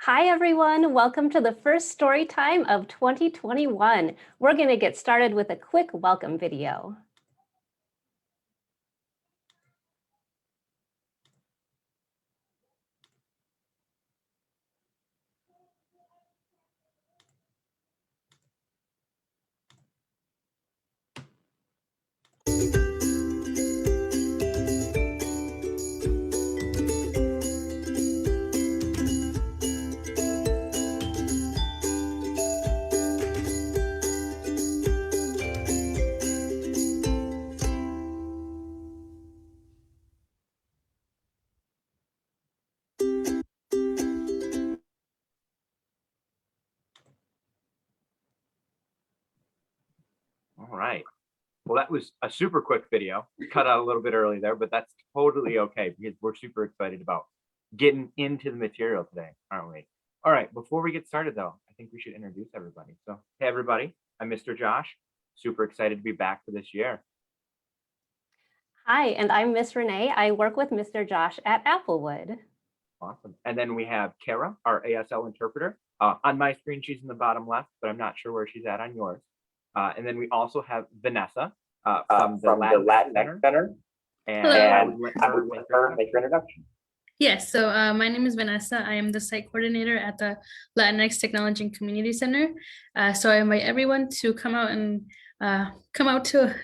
Hi, everyone. Welcome to the first story time of 2021. We're going to get started with a quick welcome video. All right. Well, that was a super quick video. We cut out a little bit early there, but that's totally okay because we're super excited about getting into the material today, aren't we? All right. Before we get started, though, I think we should introduce everybody. So, hey, everybody. I'm Mr. Josh. Super excited to be back for this year. Hi, and I'm Miss Renee. I work with Mr. Josh at Applewood. Awesome. And then we have Kara, our ASL interpreter. On my screen, she's in the bottom left, but I'm not sure where she's at on yours. And then we also have Vanessa from the Latinx Center. And I would let her make her introduction. Yes, so my name is Vanessa. I am the site coordinator at the Latinx Technology and Community Center. So I invite everyone to come out to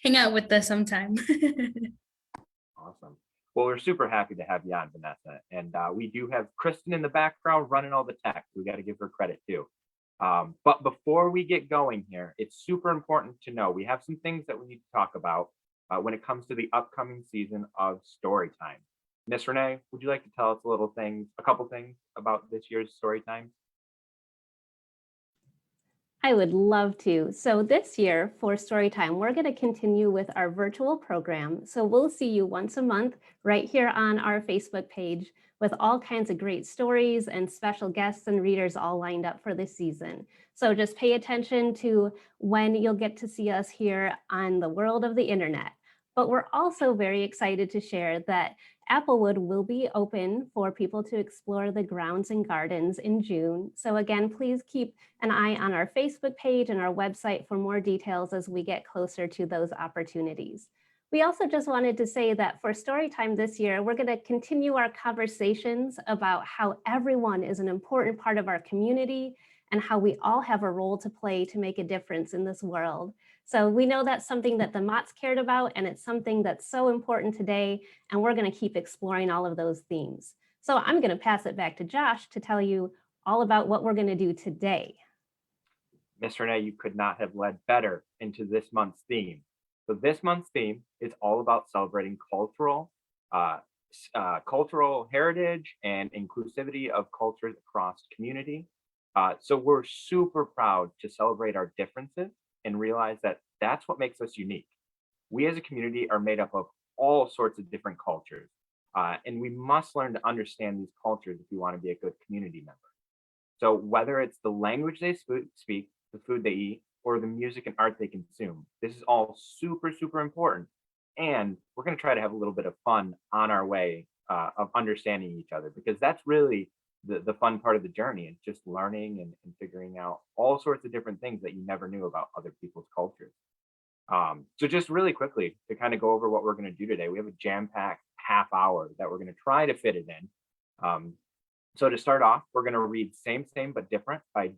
hang out with us sometime. Awesome. Well, we're super happy to have you on, Vanessa. And we do have Kristen in the background running all the tech. We got to give her credit too. But before we get going here, it's super important to know we have some things that we need to talk about when it comes to the upcoming season of Storytime. Miss Renee, would you like to tell us a couple things about this year's Storytime? I would love to. So this year for Storytime, we're going to continue with our virtual program. So we'll see you once a month right here on our Facebook page with all kinds of great stories and special guests and readers all lined up for this season. So just pay attention to when you'll get to see us here on the world of the internet. But we're also very excited to share that Applewood will be open for people to explore the grounds and gardens in June. So again, please keep an eye on our Facebook page and our website for more details as we get closer to those opportunities. We also just wanted to say that for Storytime this year, we're going to continue our conversations about how everyone is an important part of our community and how we all have a role to play to make a difference in this world. So we know that's something that the Motts cared about, and it's something that's so important today, and we're going to keep exploring all of those themes. So I'm going to pass it back to Josh to tell you all about what we're going to do today. Miss Renee, you could not have led better into this month's theme. So this month's theme is all about celebrating cultural heritage and inclusivity of cultures across community. So we're super proud to celebrate our differences and realize that that's what makes us unique. We as a community are made up of all sorts of different cultures, and we must learn to understand these cultures if we want to be a good community member. So whether it's the language they speak, the food they eat, or the music and art they consume, this is all super, super important. And we're going to try to have a little bit of fun on our way of understanding each other, because that's really the fun part of the journey, is just learning and figuring out all sorts of different things that you never knew about other people's cultures. So just really quickly to kind of go over what we're going to do today, we have a jam-packed half hour that we're going to try to fit it in. So to start off, we're going to read Same, Same, But Different by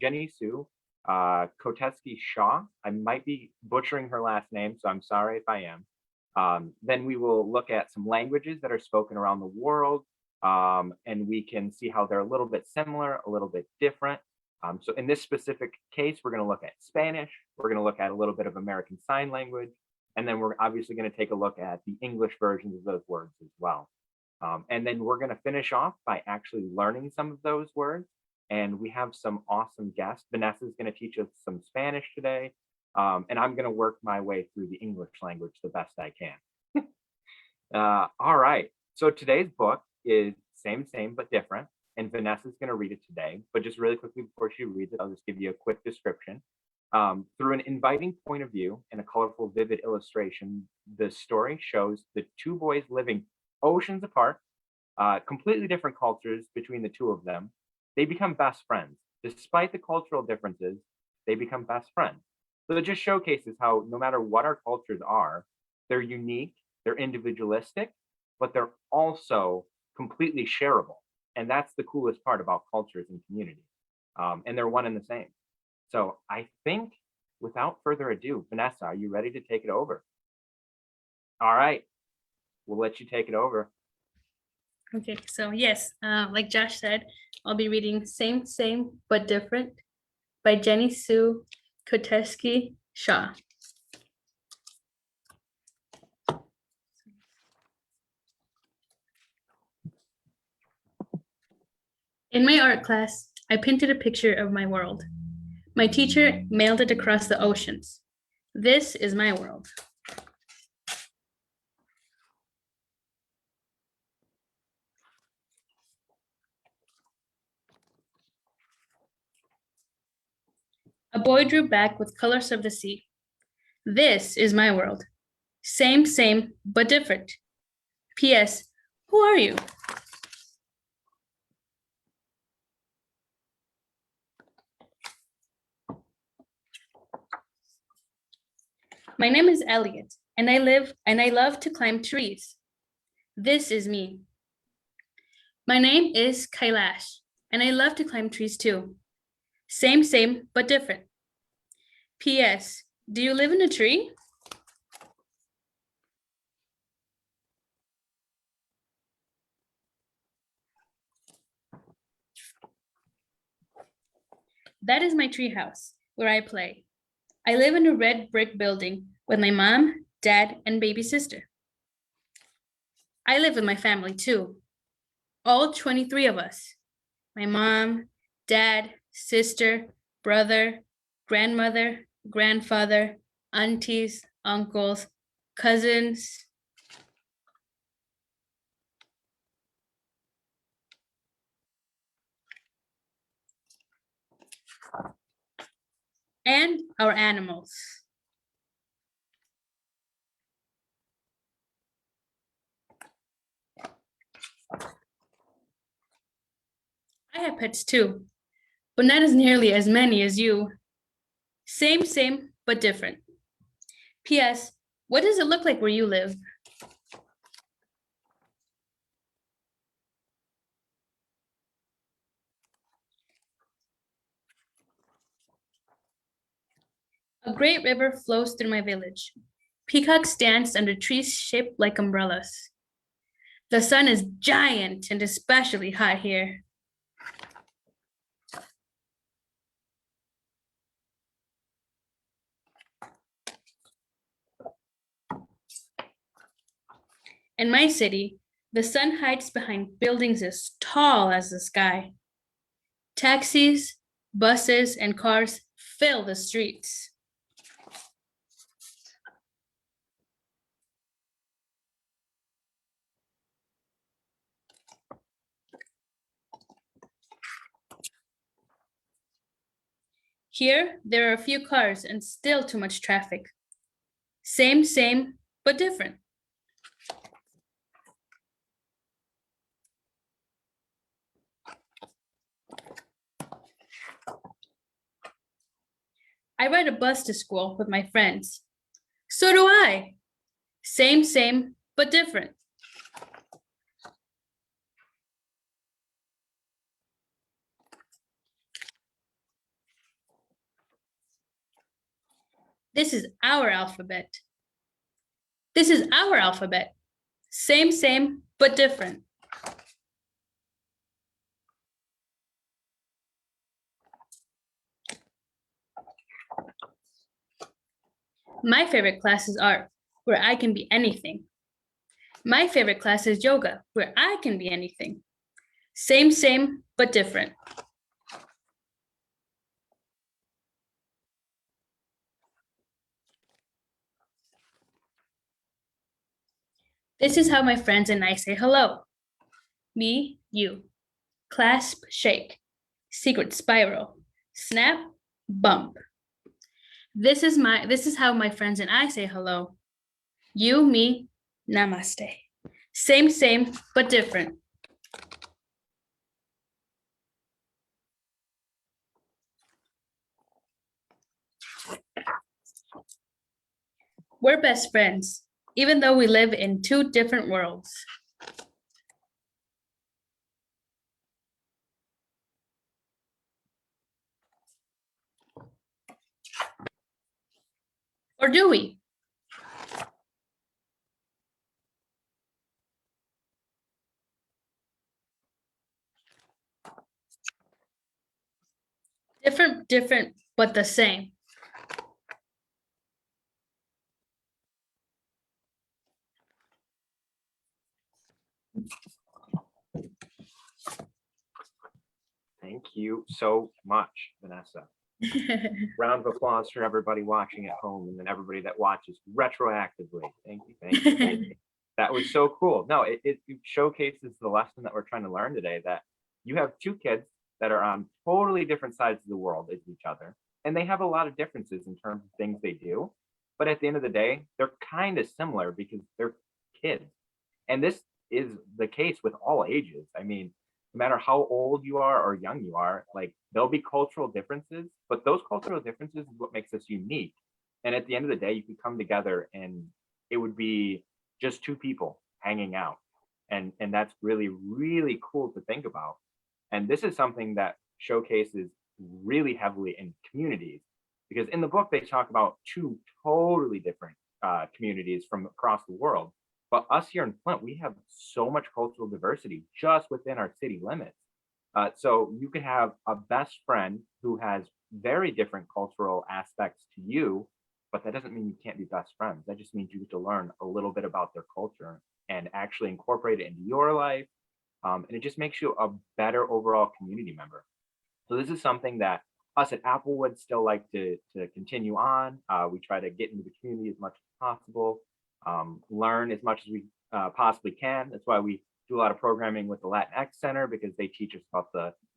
Jenny Sue Kostecki-Shaw. I might be butchering her last name, so I'm sorry if I am. Then we will look at some languages that are spoken around the world, and we can see how they're a little bit similar, a little bit different. So in this specific case, we're going to look at Spanish, we're going to look at a little bit of American Sign Language, and then we're obviously going to take a look at the English versions of those words as well. And then we're going to finish off by actually learning some of those words. And we have some awesome guests. Vanessa is going to teach us some Spanish today, and I'm going to work my way through the English language the best I can. All right, so today's book is Same, Same, But Different, and Vanessa's going to read it today. But just really quickly before she reads it, I'll just give you a quick description. Through an inviting point of view and a colorful, vivid illustration, the story shows the two boys living oceans apart, completely different cultures between the two of them, they become best friends. Despite the cultural differences, they become best friends. So it just showcases how no matter what our cultures are, they're unique, they're individualistic, but they're also completely shareable. And that's the coolest part about cultures and communities. And they're one and the same. So I think without further ado, Vanessa, are you ready to take it over? All right, we'll let you take it over. Okay, so yes, like Josh said, I'll be reading Same, Same, But Different by Jenny Sue Kostecki-Shaw. In my art class, I painted a picture of my world. My teacher mailed it across the oceans. This is my world. A boy drew back with colors of the sea. This is my world. Same, same, but different. P.S. Who are you? My name is Elliot, and I love to climb trees. This is me. My name is Kailash, and I love to climb trees too. Same, same, but different. P.S. Do you live in a tree? That is my treehouse, where I play. I live in a red brick building with my mom, dad, and baby sister. I live with my family too, all 23 of us. My mom, dad, sister, brother, grandmother, grandfather, aunties, uncles, cousins. And our animals. I have pets too, but not as nearly as many as you. Same, same, but different. P.S. What does it look like where you live? A great river flows through my village. Peacocks dance under trees shaped like umbrellas. The sun is giant and especially hot here. In my city, the sun hides behind buildings as tall as the sky. Taxis, buses, and cars fill the streets. Here, there are a few cars and still too much traffic. Same, same, but different. I ride a bus to school with my friends. So do I. Same, same, but different. This is our alphabet. This is our alphabet. Same, same, but different. My favorite class is art, where I can be anything. My favorite class is yoga, where I can be anything. Same, same, but different. This is how my friends and I say hello. Me, you. Clasp, shake. Secret spiral. Snap, bump. This is how my friends and I say hello. You, me, namaste. Same, same, but different. We're best friends, even though we live in two different worlds. Or do we? Different, but the same. Thank you so much, Vanessa. Round of applause for everybody watching at home and then everybody that watches retroactively. Thank you, thank you, thank you. That was so cool. No, it showcases the lesson that we're trying to learn today, that you have two kids that are on totally different sides of the world as each other, and they have a lot of differences in terms of things they do. But at the end of the day, they're kind of similar because they're kids. And this is the case with all ages. I mean, no matter how old you are or young you are, like there'll be cultural differences, but those cultural differences is what makes us unique. And at the end of the day, you could come together and it would be just two people hanging out. And that's really, really cool to think about. And this is something that showcases really heavily in communities, because in the book, they talk about two totally different communities from across the world. But us here in Flint, we have so much cultural diversity just within our city limits. So you could have a best friend who has very different cultural aspects to you, but that doesn't mean you can't be best friends. That just means you get to learn a little bit about their culture and actually incorporate it into your life. And it just makes you a better overall community member. So this is something that us at Applewood still like to continue on. We try to get into the community as much as possible, learn as much as we possibly can. That's why we do a lot of programming with the Latinx Center, because they teach us about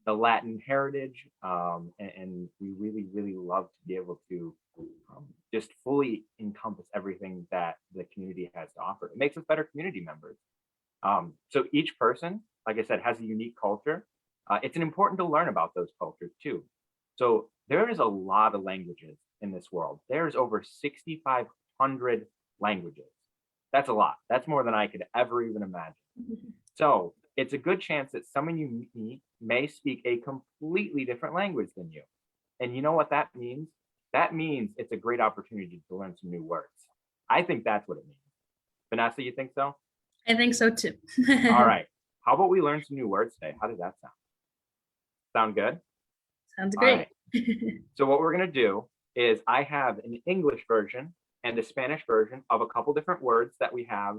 the Latin heritage. And we really, really love to be able to just fully encompass everything that the community has to offer. It makes us better community members. So each person, like I said, has a unique culture. It's important to learn about those cultures too. So there is a lot of languages in this world. There's over 6,500 languages. That's a lot. That's more than I could ever even imagine. So it's a good chance that someone you meet may speak a completely different language than you. And you know what that means? That means it's a great opportunity to learn some new words. I think that's what it means. Vanessa, you think so? I think so too. All right. How about we learn some new words today? How does that sound? Sound good? Sounds All great. right. So what we're going to do is I have an English version and a Spanish version of a couple different words that we have,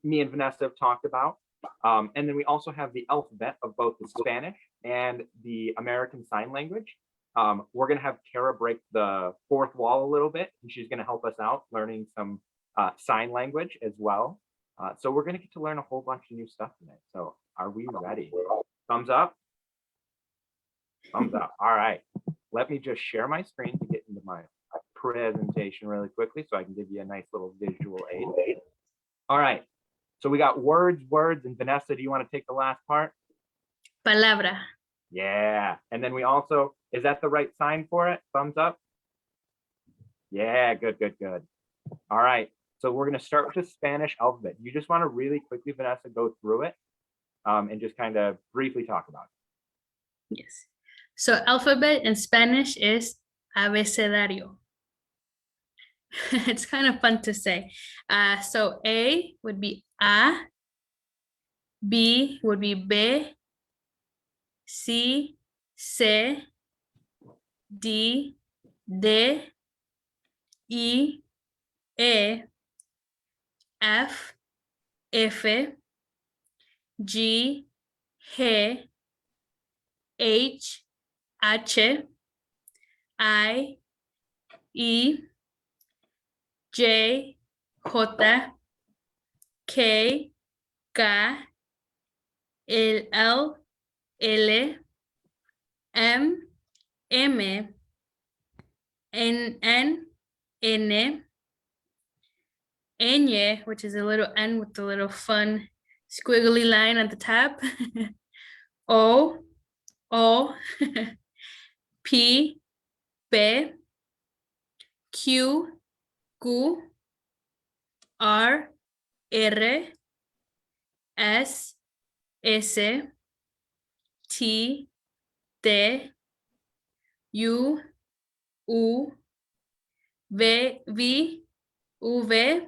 me and Vanessa have talked about. And then we also have the alphabet of both the Spanish and the American Sign Language. We're going to have Kara break the fourth wall a little bit, and she's going to help us out learning some sign language as well. So we're going to get to learn a whole bunch of new stuff tonight. So are we ready? Thumbs up? Thumbs up. All right. Let me just share my screen to get into my presentation really quickly so I can give you a nice little visual aid. All right. So we got words, and Vanessa, do you want to take the last part? Palabra. Yeah. And then we also, is that the right sign for it? Thumbs up? Yeah, good, good, good. All right. So we're going to start with the Spanish alphabet. You just want to really quickly, Vanessa, go through it and just kind of briefly talk about it. Yes. So alphabet in Spanish is abecedario. It's kind of fun to say. So A would be A, B would be B, C, C, D, D, E, E, F, F, G, G, H, H, I, E, J, J, K, K, L, L, M, M, N, N, N, which is a little N with the little fun squiggly line at the top. O, P, P, Q, R, R, S, S, T, T, U, U, V, V, V,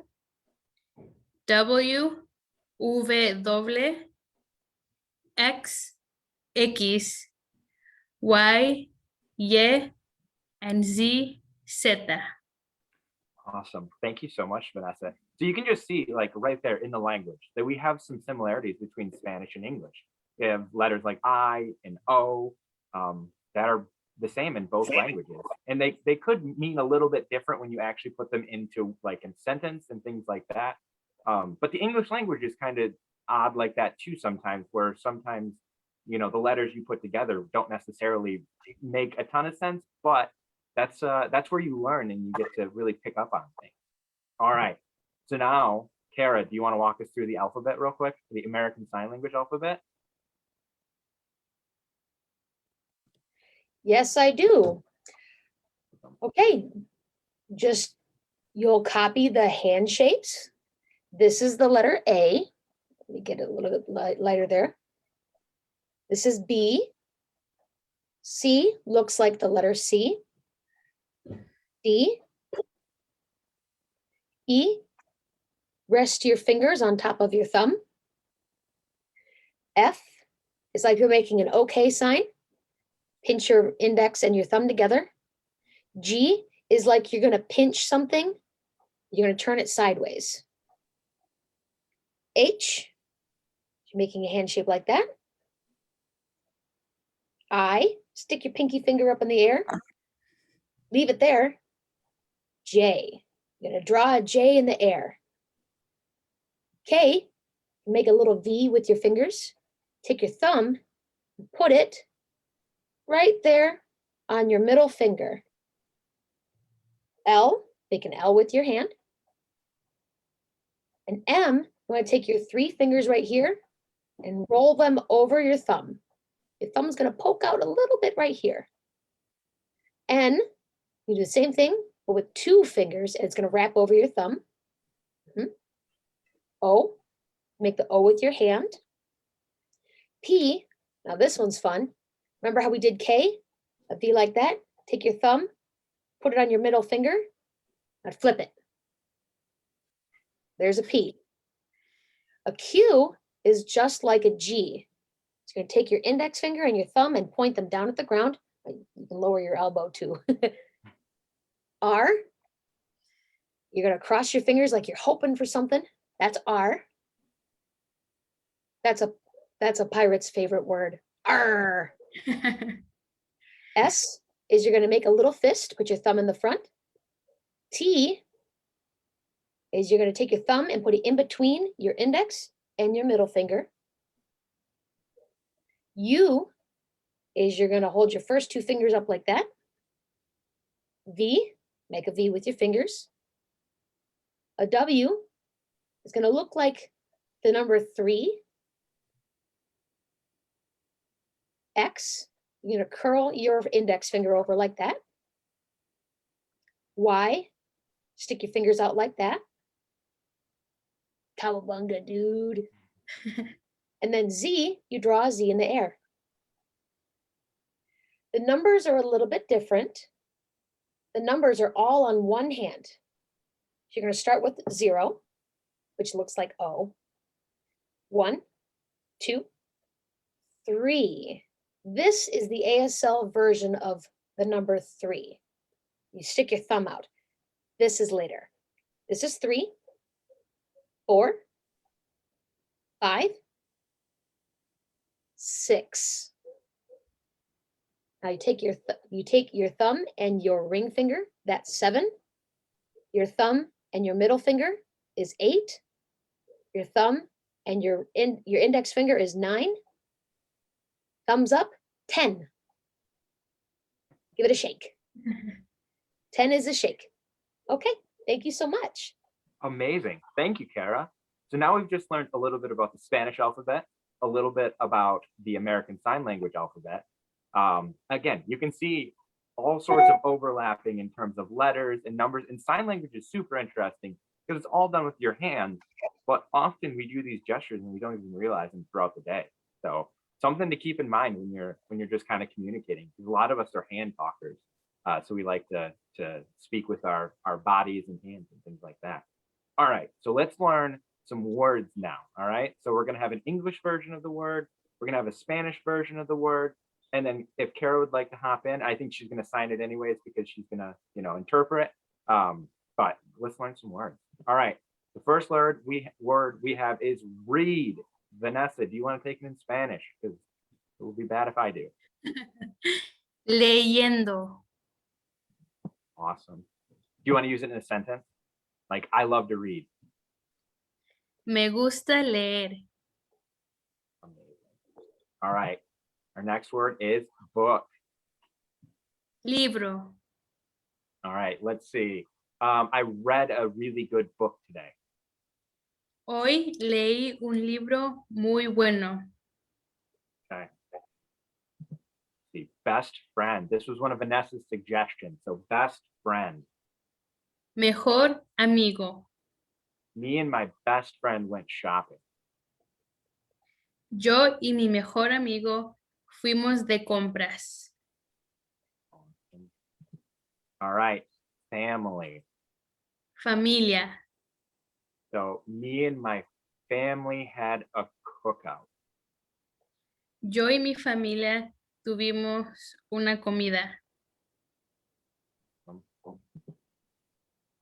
W, W, X, X, Y, Y, and Z, Z. Awesome. Thank you so much, Vanessa. So you can just see like right there in the language that we have some similarities between Spanish and English. We have letters like I and O that are the same in both languages. And they could mean a little bit different when you actually put them into like a sentence and things like that. But the English language is kind of odd like that too sometimes, where sometimes, you know, the letters you put together don't necessarily make a ton of sense, but that's where you learn and you get to really pick up on things. All right. So now, Kara, do you want to walk us through the alphabet real quick, the American Sign Language alphabet? Yes, I do. Okay, just you'll copy the hand shapes. This is the letter A. Let me get it a little bit lighter there. This is B. C looks like the letter C. D. E. Rest your fingers on top of your thumb. F is like you're making an OK sign. Pinch your index and your thumb together. G is like you're going to pinch something. You're going to turn it sideways. H, you're making a hand shape like that. I, stick your pinky finger up in the air. Leave it there. J, you're going to draw a J in the air. K, make a little V with your fingers. Take your thumb and put it right there on your middle finger. L, make an L with your hand. And M, you want to take your 3 fingers right here and roll them over your thumb. Your thumb's going to poke out a little bit right here. N, you do the same thing, but with 2 fingers, and it's going to wrap over your thumb. O, make the O with your hand. P, now this one's fun. Remember how we did K? A V like that. Take your thumb, put it on your middle finger, and flip it. There's a P. A Q is just like a G. So you're going to take your index finger and your thumb and point them down at the ground. You can lower your elbow too. R, you're going to cross your fingers like you're hoping for something. That's R. That's a pirate's favorite word. R. S is you're going to make a little fist, put your thumb in the front. T is you're going to take your thumb and put it in between your index and your middle finger. U is you're going to hold your first 2 fingers up like that. V, make a V with your fingers. A W is going to look like the number 3. X, you're going to curl your index finger over like that. Y, stick your fingers out like that. Cowabunga, dude. And then Z, you draw a Z in the air. The numbers are a little bit different. The numbers are all on one hand. So you're going to start with 0, which looks like O. 1, 2, 3. This is the ASL version of the number 3. You stick your thumb out. This is later. This is 3, 4, 5, 6. Now you take your thumb and your ring finger, that's 7. Your thumb and your middle finger is 8. Your thumb and your index finger is 9. Thumbs up, 10. Give it a shake. 10 is a shake. Okay, thank you so much. Amazing. Thank you, Kara. So now we've just learned a little bit about the Spanish alphabet, a little bit about the American Sign Language alphabet. Again, you can see all sorts of overlapping in terms of letters and numbers, and sign language is super interesting because it's all done with your hands. But often we do these gestures and we don't even realize them throughout the day. So something to keep in mind when you're just kind of communicating. Because a lot of us are hand talkers, so we like to speak with our bodies and hands and things like that. All right, so let's learn some words now. All right, so we're gonna have an English version of the word. We're gonna have a Spanish version of the word. And then if Kara would like to hop in, I think she's gonna sign it anyways because she's gonna, interpret. But let's learn some words. All right, the first word we have is read. Vanessa, do you want to take it in Spanish? Because it would be bad if I do. Leyendo. Awesome. Do you want to use it in a sentence? Like, I love to read. Me gusta leer. Amazing. All right. Our next word is book. Libro. All right. Let's see. I read a really good book today. Hoy leí un libro muy bueno. Okay. The best friend. This was one of Vanessa's suggestions. So best friend. Mejor amigo. Me and my best friend went shopping. Yo y mi mejor amigo fuimos de compras. Awesome. All right. Family. Familia. So me and my family had a cookout. Yo y mi familia tuvimos una comida.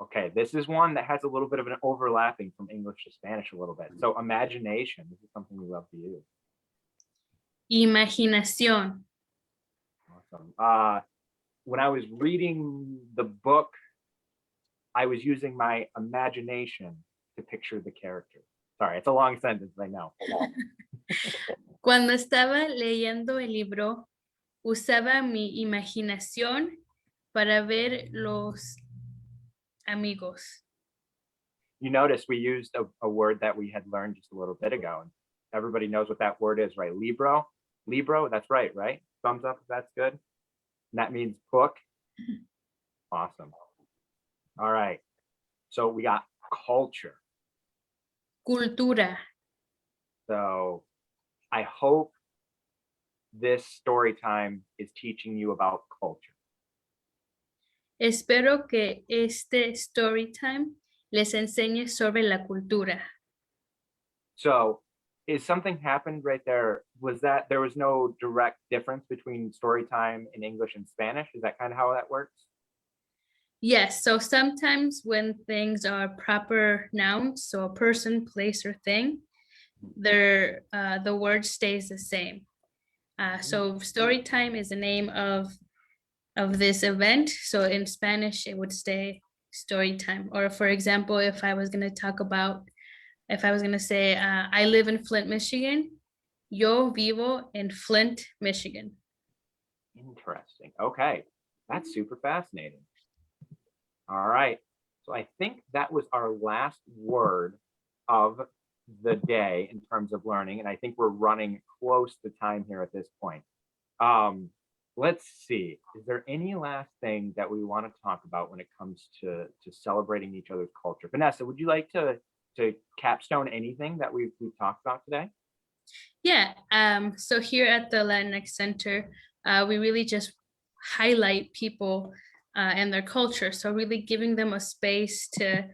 Okay, this is one that has a little bit of an overlapping from English to Spanish a little bit. So imagination, this is something we love to use. Imaginación. Awesome. When I was reading the book, I was using my imagination to picture the character. Sorry, it's a long sentence, I know. Cuando estaba leyendo el libro, usaba mi imaginación para ver los amigos. You notice we used a word that we had learned just a little bit ago. And everybody knows what that word is, right? Libro. Libro, that's right? Thumbs up if that's good. And that means book. Awesome. All right. So we got culture. Cultura. So I hope this story time is teaching you about culture. Espero que este story time les enseñe sobre la cultura. So is something happened right there? Was that there was no direct difference between story time in English and Spanish? Is that kind of how that works? Yes, so sometimes when things are proper nouns, so a person, place, or thing, the word stays the same. So story time is the name of this event. So in Spanish, it would stay story time. Or for example, if I was going to say, I live in Flint, Michigan, yo vivo en Flint, Michigan. Interesting. Okay, that's super fascinating. All right, so I think that was our last word of the day in terms of learning, and I think we're running close to time here at this point. Let's see, is there any last thing that we want to talk about when it comes to celebrating each other's culture? Vanessa, would you like to capstone anything that we've talked about today? Yeah, so here at the Latinx Center, we really just highlight people and their culture. So really giving them a space to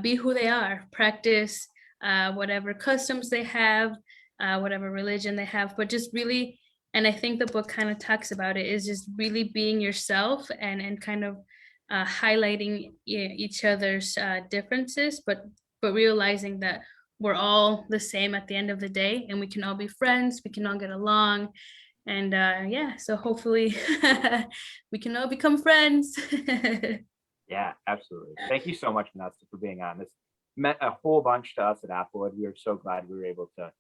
be who they are, practice whatever customs they have, whatever religion they have, but just really, and I think the book kind of talks about it, is just really being yourself and kind of highlighting each other's differences, but realizing that we're all the same at the end of the day, and we can all be friends, we can all get along. And yeah, so hopefully we can all become friends. Yeah, absolutely. Thank you so much, Vanessa, for being on. This meant a whole bunch to us at Applewood. We are so glad we were able to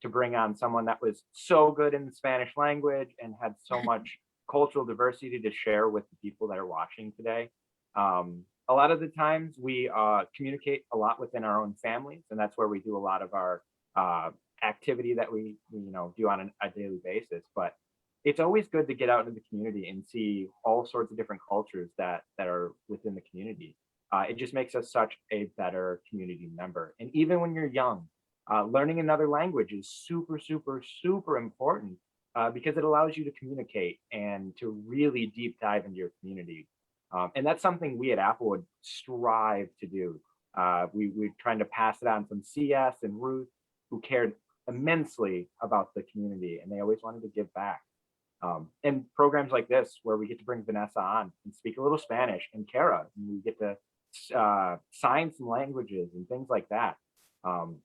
bring on someone that was so good in the Spanish language and had so much cultural diversity to share with the people that are watching today. A lot of the times we communicate a lot within our own families, and that's where we do a lot of our activity that we do on a daily basis. But it's always good to get out into the community and see all sorts of different cultures that are within the community. It just makes us such a better community member. And even when you're young, learning another language is super, super, super important because it allows you to communicate and to really deep dive into your community. And that's something we at Applewood strive to do. We're trying to pass it on from CS and Ruth, who cared immensely about the community, and they always wanted to give back. And programs like this, where we get to bring Vanessa on and speak a little Spanish, and Kara, and we get to sign some languages and things like that.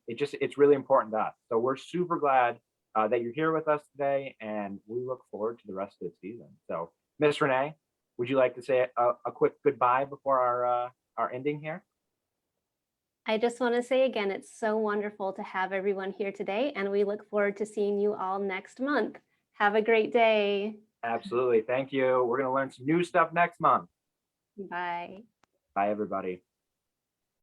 It's really important to us. So we're super glad that you're here with us today, and we look forward to the rest of the season. So, Miss Renee, would you like to say a quick goodbye before our ending here? I just want to say again, it's so wonderful to have everyone here today, and we look forward to seeing you all next month. Have a great day. Absolutely. Thank you. We're going to learn some new stuff next month. Bye. Bye, everybody.